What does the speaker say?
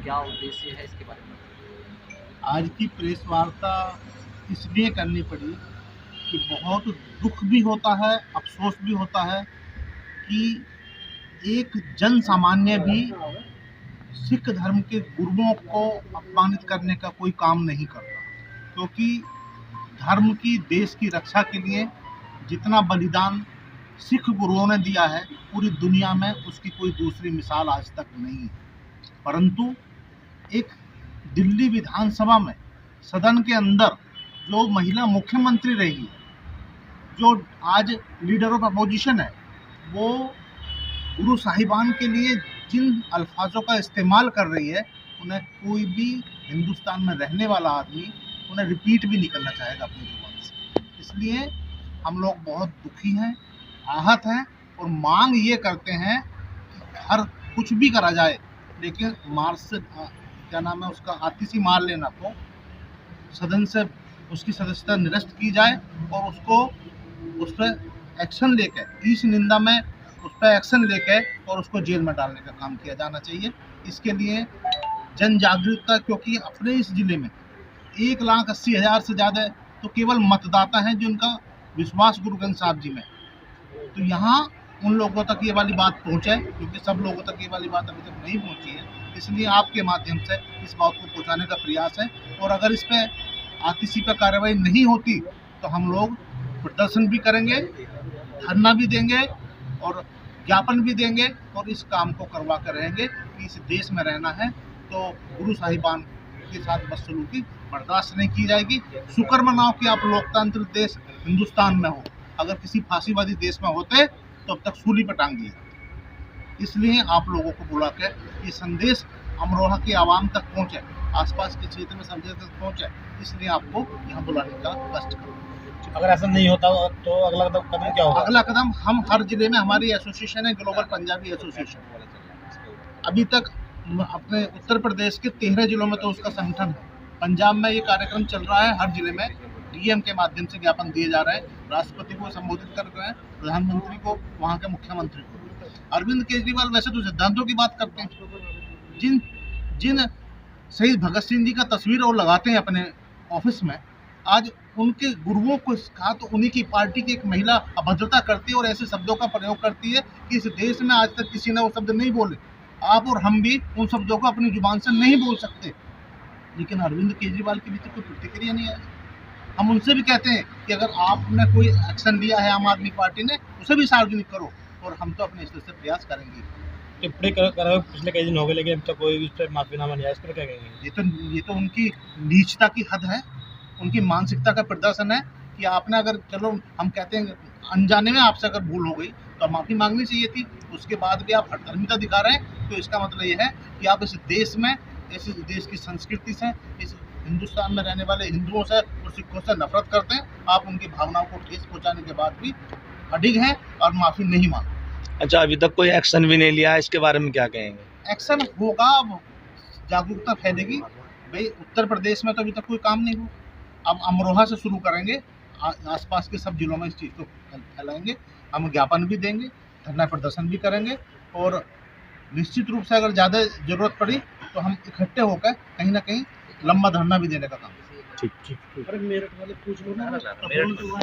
क्या उद्देश्य है इसके बारे में? आज की प्रेस वार्ता इसलिए करनी पड़ी कि बहुत दुख भी होता है, अफसोस भी होता है कि एक जन सामान्य भी सिख धर्म के गुरुओं को अपमानित करने का कोई काम नहीं करता, क्योंकि धर्म की, देश की रक्षा के लिए जितना बलिदान सिख गुरुओं ने दिया है, पूरी दुनिया में उसकी कोई दूसरी मिसाल आज तक नहीं है। परंतु एक दिल्ली विधानसभा में सदन के अंदर जो महिला मुख्यमंत्री रही है, जो आज लीडर ऑफ अपोजिशन है, वो गुरु साहिबान के लिए जिन अल्फाजों का इस्तेमाल कर रही है, उन्हें कोई भी हिंदुस्तान में रहने वाला आदमी उन्हें रिपीट भी नहीं करना चाहेगा अपनी जुबान से। इसलिए हम लोग बहुत दुखी हैं, आहत हैं और मांग ये करते हैं कि हर कुछ भी करा जाए, लेकिन मार से क्या नाम है उसका, आतिशी मार लेना को सदन से उसकी सदस्यता निरस्त की जाए और उसको उस पर एक्शन लेकर, ईश निंदा में उस पर एक्शन लेकर और उसको जेल में डालने का काम किया जाना चाहिए। इसके लिए जन जागरूकता, क्योंकि अपने इस जिले में 1,80,000 से ज़्यादा तो केवल मतदाता हैं जिनका विश्वास गुरु ग्रंथ साहब जी में, तो यहाँ उन लोगों तक ये वाली बात पहुँचे, क्योंकि सब लोगों तक ये वाली बात अभी तक नहीं पहुँची है। इसलिए आपके माध्यम से इस बात को पहुँचाने का प्रयास है, और अगर इस पर आतिशी पर कार्रवाई नहीं होती तो हम लोग प्रदर्शन भी करेंगे, धरना भी देंगे और ज्ञापन भी देंगे, और इस काम को करवा कर रहेंगे कि इस देश में रहना है तो गुरु साहिबान के साथ बदसलूकी बर्दाश्त नहीं की जाएगी। शुक्र मनाओ कि आप लोकतांत्रिक देश हिंदुस्तान में हो, अगर किसी फांसीवादी देश में होते तो अब तक सूली पर टांग दिए। इसलिए आप लोगों को बुला कर ये संदेश अमरोहा की आवाम तक पहुँचे, आसपास के क्षेत्र में सब जगह तक पहुँचे, इसलिए आपको यहाँ बुलाने का कष्ट करो। अगर ऐसा नहीं होता तो अगला कदम क्या होगा? अगला कदम हम हर जिले में, हमारी एसोसिएशन है ग्लोबल पंजाबी एसोसिएशन, अभी तक अपने उत्तर प्रदेश के 13 जिलों में तो उसका संगठन है। पंजाब में ये कार्यक्रम चल रहा है, हर जिले में डीएम के माध्यम से ज्ञापन दिए जा रहे हैं, राष्ट्रपति को संबोधित कर रहे हैं, प्रधानमंत्री को, वहाँ के मुख्यमंत्री को। अरविंद केजरीवाल वैसे तो सिद्धांतों की बात करते हैं, जिन शहीद भगत सिंह जी का तस्वीर वो लगाते हैं अपने ऑफिस में, आज उनके गुरुओं को कहा तो उन्हीं की पार्टी की एक महिला अभद्रता करती है और ऐसे शब्दों का प्रयोग करती है कि इस देश में आज तक किसी ने वो शब्द नहीं बोले। आप और हम भी उन शब्दों को अपनी जुबान से नहीं बोल सकते, लेकिन अरविंद केजरीवाल की भी तो कोई प्रतिक्रिया नहीं है। हम उनसे भी कहते हैं कि अगर आपने कोई एक्शन लिया है आम आदमी पार्टी ने, उसे भी सार्वजनिक करो, और हम तो अपने स्तर से प्रयास करेंगे। टिप्पणी कर पिछले कई दिन हो गए, लेकिन अब तक कोई भी इस पर माफीनामा नहीं आया, इस पर क्या कहेंगे? ये तो उनकी नीचता की हद है, उनकी मानसिकता का प्रदर्शन है कि आपने, अगर चलो हम कहते हैं अनजाने में आपसे अगर भूल हो गई तो माफ़ी मांगनी चाहिए थी, उसके बाद भी आप हठधर्मिता दिखा रहे हैं, तो इसका मतलब ये है कि आप इस देश में, इस देश की संस्कृति से, इस हिंदुस्तान में रहने वाले हिंदुओं से और सिखों से नफरत करते हैं। आप उनकी भावनाओं को ठेस पहुँचाने के बाद भी अडिग हैं और माफ़ी नहीं मांगते। अच्छा, अभी तक कोई एक्शन भी नहीं लिया, इसके बारे में क्या कहेंगे? एक्शन होगा, जागरूकता फैलेगी। भाई उत्तर प्रदेश में तो अभी तक कोई काम नहीं हुआ, अब अमरोहा से शुरू करेंगे, आसपास के सब जिलों में इस चीज़ को फैलाएंगे। हम ज्ञापन भी देंगे, धरना प्रदर्शन भी करेंगे, और निश्चित रूप से अगर ज़्यादा ज़रूरत पड़ी तो हम इकट्ठे होकर कहीं ना कहीं लंबा धरना भी देने का काम। ठीक। अरे मेरठ वाले पूछ लो ना।